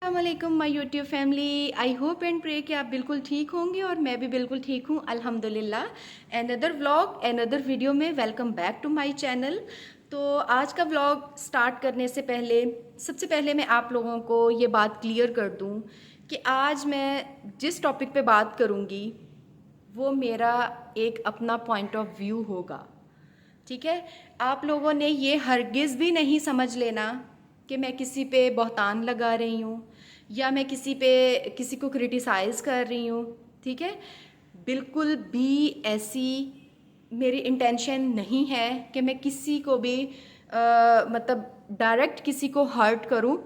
السلام علیکم مائی YouTube family. I hope and پرے کہ آپ بالکل ٹھیک ہوں گے اور میں بھی بالکل ٹھیک ہوں الحمدللہ. اندر ولاگ اندر ویڈیو میں welcome back to my channel. تو آج کا ولاگ سٹارٹ کرنے سے پہلے سب سے پہلے میں آپ لوگوں کو یہ بات کلیئر کر دوں کہ آج میں جس ٹاپک پہ بات کروں گی وہ میرا ایک اپنا پوائنٹ آف ویو ہوگا. ٹھیک ہے, آپ لوگوں نے یہ ہرگز بھی نہیں سمجھ لینا کہ میں کسی پہ بہتان لگا رہی ہوں یا میں کسی کو کرٹیسائز کر رہی ہوں. ٹھیک ہے, بالکل بھی ایسی میری انٹینشن نہیں ہے کہ میں کسی کو بھی مطلب ڈائریکٹ کسی کو ہرٹ کروں.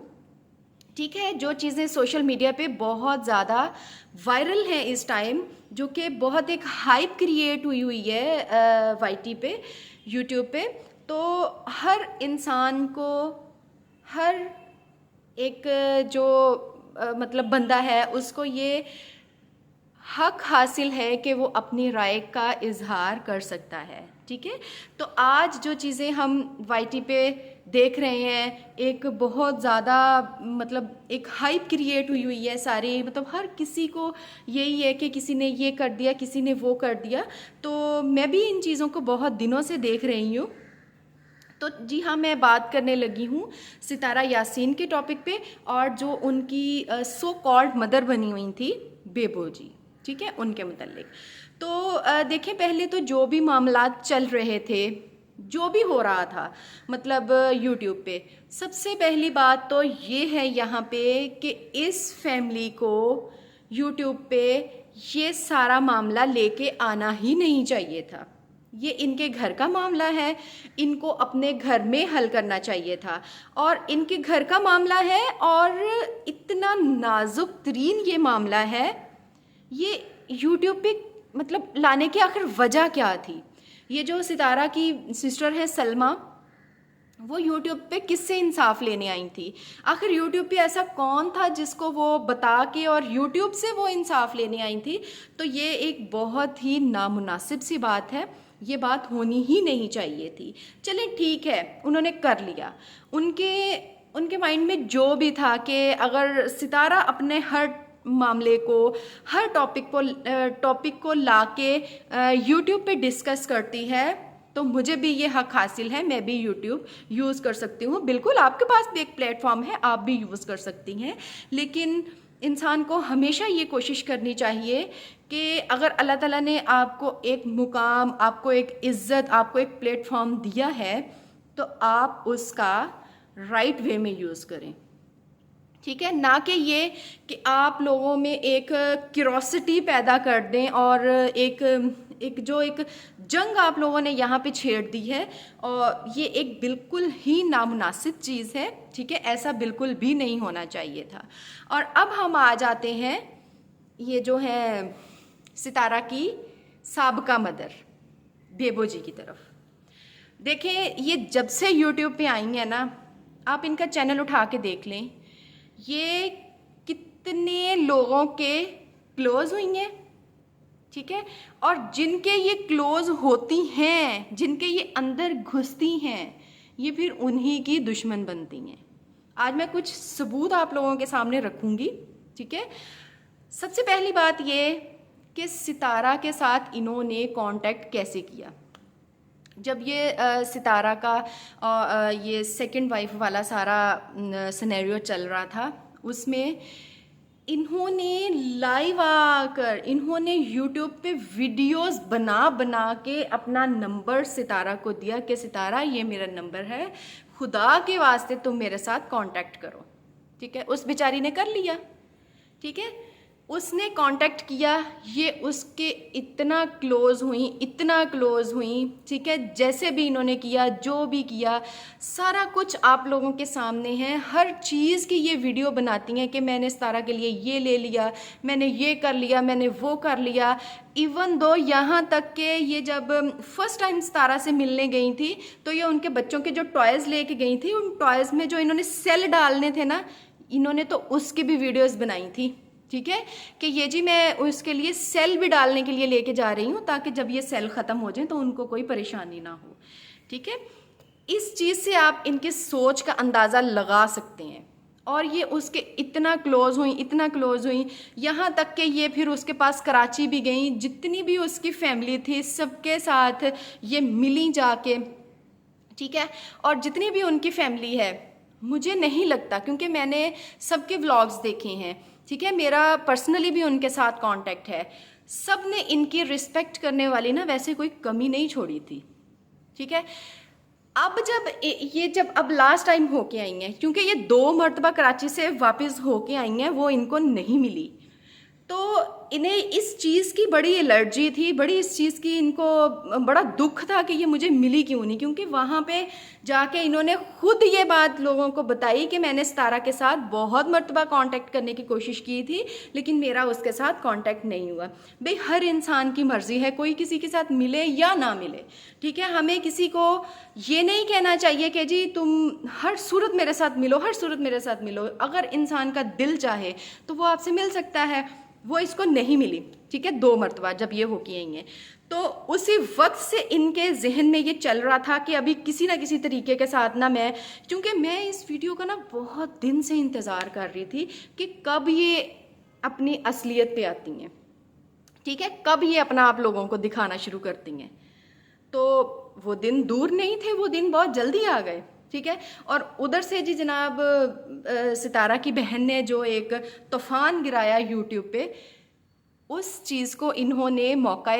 ٹھیک ہے, جو چیزیں سوشل میڈیا پہ بہت زیادہ وائرل ہیں اس ٹائم, جو کہ بہت ایک ہائپ کریٹ ہوئی ہے وائی ٹی پہ, یوٹیوب پہ, تو ہر انسان کو, ہر ایک جو مطلب بندہ ہے اس کو یہ حق حاصل ہے کہ وہ اپنی رائے کا اظہار کر سکتا ہے. ٹھیک ہے, تو آج جو چیزیں ہم وائی ٹی پہ دیکھ رہے ہیں, ایک بہت زیادہ مطلب ایک ہائپ کریٹ ہوئی ہے ساری, مطلب ہر کسی کو یہی ہے کہ کسی نے یہ کر دیا, کسی نے وہ کر دیا. تو میں بھی ان چیزوں کو بہت دنوں سے دیکھ رہی ہوں. تو جی ہاں, میں بات کرنے لگی ہوں ستارہ یاسین کے ٹاپک پہ, اور جو ان کی سو کالڈ مدر بنی ہوئی تھی بیبو جی, ٹھیک ہے, ان کے متعلق. تو دیکھیں, پہلے تو جو بھی معاملات چل رہے تھے, جو بھی ہو رہا تھا مطلب یوٹیوب پہ, سب سے پہلی بات تو یہ ہے یہاں پہ کہ اس فیملی کو یوٹیوب پہ یہ سارا معاملہ لے کے آنا ہی نہیں چاہیے تھا. یہ ان کے گھر کا معاملہ ہے, ان کو اپنے گھر میں حل کرنا چاہیے تھا, اور ان کے گھر کا معاملہ ہے اور اتنا نازک ترین یہ معاملہ ہے. یہ یوٹیوب پہ مطلب لانے کی آخر وجہ کیا تھی؟ یہ جو ستارہ کی سسٹر ہے سلمہ, وہ یوٹیوب پہ کس سے انصاف لینے آئی تھی؟ آخر یوٹیوب پہ ایسا کون تھا جس کو وہ بتا کے اور یوٹیوب سے وہ انصاف لینے آئی تھی؟ تو یہ ایک بہت ہی نامناسب سی بات ہے, یہ بات ہونی ہی نہیں چاہیے تھی. چلیں ٹھیک ہے, انہوں نے کر لیا. ان کے مائنڈ میں جو بھی تھا کہ اگر ستارہ اپنے ہر معاملے کو, ہر ٹاپک کو لا کے یوٹیوب پہ ڈسکس کرتی ہے تو مجھے بھی یہ حق حاصل ہے, میں بھی یوٹیوب یوز کر سکتی ہوں. بالکل آپ کے پاس بھی ایک پلیٹ فارم ہے, آپ بھی یوز کر سکتی ہیں. لیکن انسان کو ہمیشہ یہ کوشش کرنی چاہیے کہ اگر اللہ تعالیٰ نے آپ کو ایک مقام, آپ کو ایک عزت, آپ کو ایک پلیٹ فارم دیا ہے تو آپ اس کا رائٹ وے میں یوز کریں. ٹھیک ہے, نہ کہ یہ کہ آپ لوگوں میں ایک کیوروسٹی پیدا کر دیں اور ایک جنگ آپ لوگوں نے یہاں پہ چھیڑ دی ہے, اور یہ ایک بالکل ہی نامناسب چیز ہے. ٹھیک ہے, ایسا بالکل بھی نہیں ہونا چاہیے تھا. اور اب ہم آ جاتے ہیں یہ جو ہے ستارہ کی سابقہ مدر بیبو جی کی طرف. دیکھیں, یہ جب سے یوٹیوب پہ آئی ہیں نا, آپ ان کا چینل اٹھا کے دیکھ لیں, یہ کتنے لوگوں کے کلوز ہوئی ہیں. ٹھیک ہے, اور جن کے یہ کلوز ہوتی ہیں, جن کے یہ اندر گھستی ہیں, یہ پھر انہی کی دشمن بنتی ہیں. آج میں کچھ ثبوت آپ لوگوں کے سامنے رکھوں گی. ٹھیک ہے, سب سے پہلی بات یہ کہ ستارہ کے ساتھ انہوں نے کانٹیکٹ کیسے کیا. جب یہ ستارہ کا یہ سیکنڈ وائف والا سارا سینیریو چل رہا تھا, اس میں انہوں نے لائیو آ کر, انہوں نے یوٹیوب پہ ویڈیوز بنا کے اپنا نمبر ستارہ کو دیا کہ ستارہ یہ میرا نمبر ہے, خدا کے واسطے تم میرے ساتھ کانٹیکٹ کرو. ٹھیک ہے, اس بیچاری نے کر لیا. ٹھیک ہے, اس نے کانٹیکٹ کیا, یہ اس کے اتنا کلوز ہوئیں. ٹھیک ہے, جیسے بھی انہوں نے کیا, جو بھی کیا, سارا کچھ آپ لوگوں کے سامنے ہے. ہر چیز کی یہ ویڈیو بناتی ہیں کہ میں نے ستارہ کے لیے یہ لے لیا, میں نے یہ کر لیا, میں نے وہ کر لیا. ایون دو یہاں تک کہ یہ جب فرسٹ ٹائم ستارہ سے ملنے گئی تھی تو یہ ان کے بچوں کے جو ٹوائز لے کے گئی تھی, ان ٹوائز میں جو انہوں نے سیل ڈالنے تھے نا, انہوں نے تو اس کی بھی ویڈیوز بنائی تھی. ٹھیک ہے, کہ یہ جی میں اس کے لیے سیل بھی ڈالنے کے لیے لے کے جا رہی ہوں تاکہ جب یہ سیل ختم ہو جائیں تو ان کو کوئی پریشانی نہ ہو. ٹھیک ہے, اس چیز سے آپ ان کے سوچ کا اندازہ لگا سکتے ہیں. اور یہ اس کے اتنا کلوز ہوئیں یہاں تک کہ یہ پھر اس کے پاس کراچی بھی گئیں، جتنی بھی اس کی فیملی تھی سب کے ساتھ یہ ملیں جا کے، ٹھیک ہے. اور جتنی بھی ان کی فیملی ہے، مجھے نہیں لگتا، کیونکہ میں نے سب کے ولاگز دیکھے ہیں، ٹھیک ہے، میرا پرسنلی بھی ان کے ساتھ کانٹیکٹ ہے، سب نے ان کی رسپیکٹ کرنے والی نا ویسے کوئی کمی نہیں چھوڑی تھی، ٹھیک ہے. جب اب لاسٹ ٹائم ہو کے آئی ہیں، کیونکہ یہ 2 مرتبہ کراچی سے واپس ہو کے آئی ہیں، وہ ان کو نہیں ملی، تو انہیں اس چیز کی بڑی الرجی تھی، بڑی اس چیز کی ان کو بڑا دکھ تھا کہ یہ مجھے ملی کیوں نہیں، کیونکہ وہاں پہ جا کے انہوں نے خود یہ بات لوگوں کو بتائی کہ میں نے ستارہ کے ساتھ بہت مرتبہ کانٹیکٹ کرنے کی کوشش کی تھی، لیکن میرا اس کے ساتھ کانٹیکٹ نہیں ہوا. بھئی ہر انسان کی مرضی ہے، کوئی کسی کے ساتھ ملے یا نہ ملے، ٹھیک ہے. ہمیں کسی کو یہ نہیں کہنا چاہیے کہ جی تم ہر صورت میرے ساتھ ملو، ہر صورت میرے ساتھ ملو. اگر انسان کا دل چاہے تو وہ آپ سے مل سکتا ہے. وہ اس کو نہیں ملی، ٹھیک ہے، 2 مرتبہ جب یہ ہو کے آئی ہیں، تو اسی وقت سے ان کے ذہن میں یہ چل رہا تھا کہ ابھی کسی نہ کسی طریقے کے ساتھ نا کیونکہ میں اس ویڈیو کا نا بہت دن سے انتظار کر رہی تھی کہ کب یہ اپنی اصلیت پہ آتی ہیں، ٹھیک ہے، کب یہ اپنا آپ لوگوں کو دکھانا شروع کرتی ہیں. تو وہ دن دور نہیں تھے، وہ دن بہت جلدی آ گئے، ٹھیک ہے. اور ادھر سے جی جناب ستارہ کی بہن نے جو ایک طوفان گرایا یوٹیوب پہ، اس چیز کو انہوں نے موقع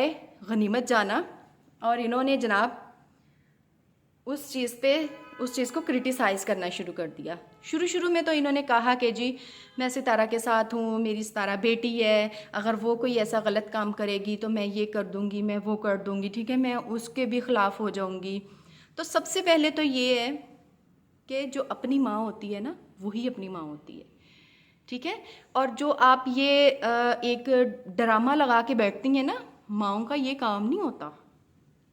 غنیمت جانا اور انہوں نے جناب اس چیز کو کرٹیسائز کرنا شروع کر دیا. شروع میں تو انہوں نے کہا کہ جی میں ستارہ کے ساتھ ہوں، میری ستارہ بیٹی ہے، اگر وہ کوئی ایسا غلط کام کرے گی تو میں یہ کر دوں گی، میں وہ کر دوں گی، ٹھیک ہے، میں اس کے بھی خلاف ہو جاؤں گی. تو سب سے پہلے تو یہ ہے کہ جو اپنی ماں ہوتی ہے نا وہی اپنی ماں ہوتی ہے، ٹھیک ہے. اور جو آپ یہ ایک ڈرامہ لگا کے بیٹھتی ہیں نا، ماؤں کا یہ کام نہیں ہوتا.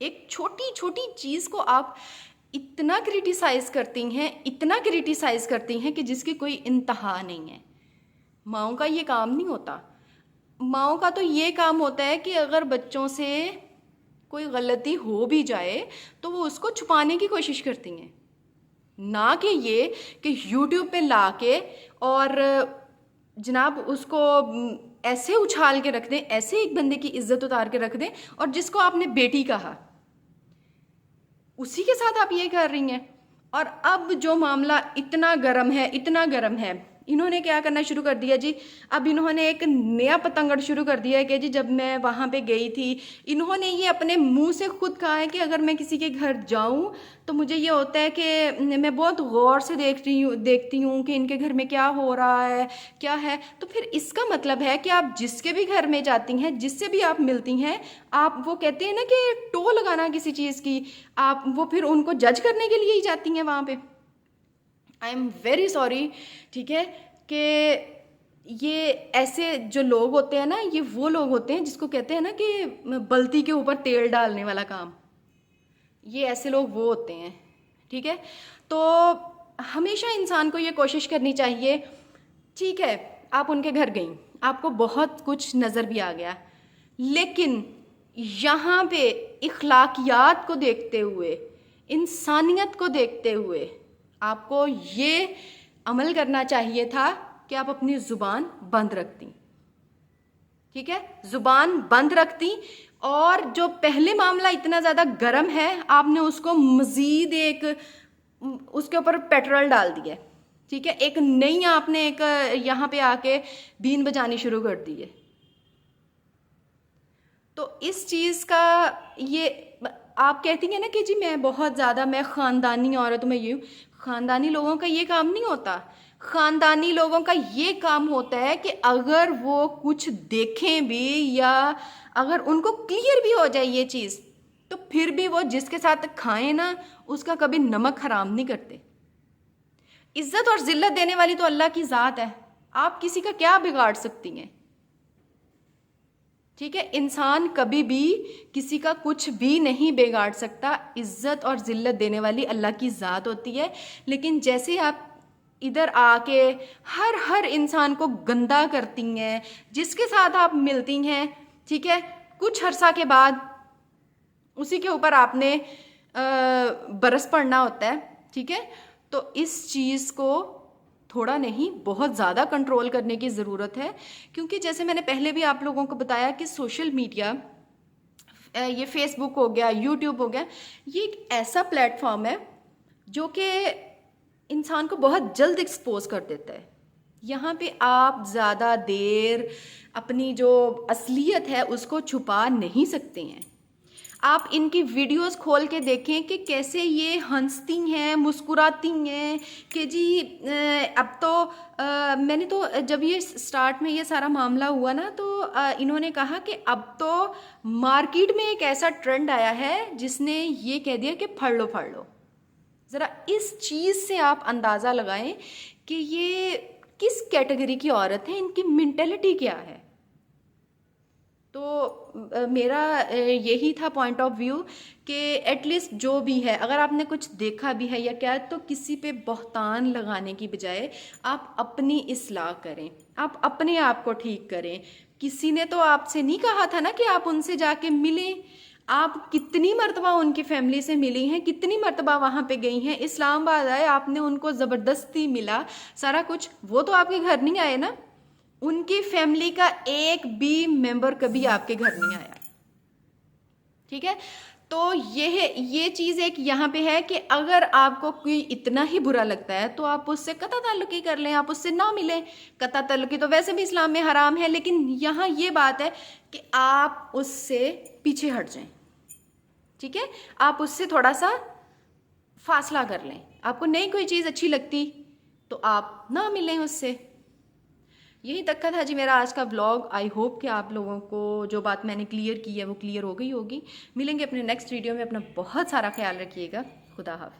ایک چھوٹی چھوٹی چیز کو آپ اتنا کرٹیسائز کرتی ہیں کہ جس کی کوئی انتہا نہیں ہے. ماؤں کا یہ کام نہیں ہوتا. ماؤں کا تو یہ کام ہوتا ہے کہ اگر بچوں سے کوئی غلطی ہو بھی جائے تو وہ اس کو چھپانے کی کوشش کرتی ہیں، نہ کہ یہ کہ یوٹیوب پہ لا کے اور جناب اس کو ایسے اچھال کے رکھ دیں، ایسے ایک بندے کی عزت اتار کے رکھ دیں، اور جس کو آپ نے بیٹی کہا اسی کے ساتھ آپ یہ کر رہی ہیں. اور اب جو معاملہ اتنا گرم ہے، انہوں نے کیا کرنا شروع کر دیا جی. اب انہوں نے ایک نیا پتنگڑ شروع کر دیا ہے کہ جی جب میں وہاں پہ گئی تھی، انہوں نے یہ اپنے منہ سے خود کہا ہے کہ اگر میں کسی کے گھر جاؤں تو مجھے یہ ہوتا ہے کہ میں بہت غور سے دیکھتی ہوں کہ ان کے گھر میں کیا ہو رہا ہے، کیا ہے. تو پھر اس کا مطلب ہے کہ آپ جس کے بھی گھر میں جاتی ہیں، جس سے بھی آپ ملتی ہیں، آپ وہ کہتے ہیں نا کہ ٹو لگانا کسی چیز کی، آپ وہ پھر ان کو جج کرنے کے لیے ہی جاتی ہیں وہاں پہ. آئی ایم ویری سوری، ٹھیک ہے، کہ یہ ایسے جو لوگ ہوتے ہیں نا، یہ وہ لوگ ہوتے ہیں جس کو کہتے ہیں نا کہ بلتی کے اوپر تیل ڈالنے والا کام. یہ ایسے لوگ وہ ہوتے ہیں، ٹھیک ہے. تو ہمیشہ انسان کو یہ کوشش کرنی چاہیے، ٹھیک ہے، آپ ان کے گھر گئیں، آپ کو بہت کچھ نظر بھی آ گیا، لیکن یہاں پہ اخلاقیات کو دیکھتے ہوئے، انسانیت کو دیکھتے ہوئے آپ کو یہ عمل کرنا چاہیے تھا کہ آپ اپنی زبان بند رکھتی، ٹھیک ہے، زبان بند رکھتی. اور جو پہلے معاملہ اتنا زیادہ گرم ہے، آپ نے اس کو مزید اس کے اوپر پیٹرول ڈال دیا، ٹھیک ہے، ایک نئی آپ نے ایک یہاں پہ آ کے بین بجانی شروع کر دی ہے. تو اس چیز کا یہ آپ کہتی ہیں نا کہ جی میں بہت زیادہ میں خاندانی عورت ہوں، میں یہ خاندانی لوگوں کا یہ کام نہیں ہوتا. خاندانی لوگوں کا یہ کام ہوتا ہے کہ اگر وہ کچھ دیکھیں بھی یا اگر ان کو کلیئر بھی ہو جائے یہ چیز، تو پھر بھی وہ جس کے ساتھ کھائیں نا اس کا کبھی نمک حرام نہیں کرتے. عزت اور ذلت دینے والی تو اللہ کی ذات ہے، آپ کسی کا کیا بگاڑ سکتی ہیں، ٹھیک ہے. انسان کبھی بھی کسی کا کچھ بھی نہیں بگاڑ سکتا. عزت اور ذلت دینے والی اللہ کی ذات ہوتی ہے. لیکن جیسے آپ ادھر آ کے ہر انسان کو گندا کرتی ہیں، جس کے ساتھ آپ ملتی ہیں، ٹھیک ہے، کچھ عرصہ کے بعد اسی کے اوپر آپ نے برس پڑنا ہوتا ہے، ٹھیک ہے. تو اس چیز کو تھوڑا نہیں بہت زیادہ کنٹرول کرنے کی ضرورت ہے، کیونکہ جیسے میں نے پہلے بھی آپ لوگوں کو بتایا کہ سوشل میڈیا، یہ فیس بک ہو گیا، یوٹیوب ہو گیا، یہ ایک ایسا پلیٹ فارم ہے جو کہ انسان کو بہت جلد ایکسپوز کر دیتا ہے. یہاں پہ آپ زیادہ دیر اپنی جو اصلیت ہے اس کو چھپا نہیں سکتے ہیں. آپ ان کی ویڈیوز کھول کے دیکھیں کہ کیسے یہ ہنستی ہیں، مسکراتی ہیں کہ جی اب تو میں نے تو جب یہ سٹارٹ میں یہ سارا معاملہ ہوا نا تو انہوں نے کہا کہ اب تو مارکیٹ میں ایک ایسا ٹرینڈ آیا ہے جس نے یہ کہہ دیا کہ پھڑ لو پھڑ لو. ذرا اس چیز سے آپ اندازہ لگائیں کہ یہ کس کیٹیگری کی عورت ہے، ان کی مینٹلٹی کیا ہے. تو میرا یہی تھا پوائنٹ آف ویو کہ ایٹ لیسٹ جو بھی ہے، اگر آپ نے کچھ دیکھا بھی ہے یا کیا، تو کسی پہ بہتان لگانے کی بجائے آپ اپنی اصلاح کریں، آپ اپنے آپ کو ٹھیک کریں. کسی نے تو آپ سے نہیں کہا تھا نا کہ آپ ان سے جا کے ملیں. آپ کتنی مرتبہ ان کی فیملی سے ملی ہیں، کتنی مرتبہ وہاں پہ گئی ہیں، اسلام آباد آئے، آپ نے ان کو زبردستی ملا سارا کچھ. وہ تو آپ کے گھر نہیں آئے نا، ان کی فیملی کا ایک بھی ممبر کبھی آپ کے گھر نہیں آیا. ٹھیک ہے، تو یہ چیز ایک یہاں پہ ہے کہ اگر آپ کو کوئی اتنا ہی برا لگتا ہے تو آپ اس سے قطع تعلقی کر لیں، آپ اس سے نہ ملیں. قطع تعلقی تو ویسے بھی اسلام میں حرام ہے، لیکن یہاں یہ بات ہے کہ آپ اس سے پیچھے ہٹ جائیں. ٹھیک ہے، آپ اس سے تھوڑا سا فاصلہ کر لیں. آپ کو نہیں کوئی چیز اچھی لگتی تو آپ نہ ملیں اس سے. یہی تک کا تھا جی میرا آج کا ولاگ. آئی ہوپ کہ آپ لوگوں کو جو بات میں نے کلیئر کی ہے وہ کلیئر ہو گئی ہوگی. ملیں گے اپنے نیکسٹ ویڈیو میں. اپنا بہت سارا خیال رکھیے گا. خدا حافظ.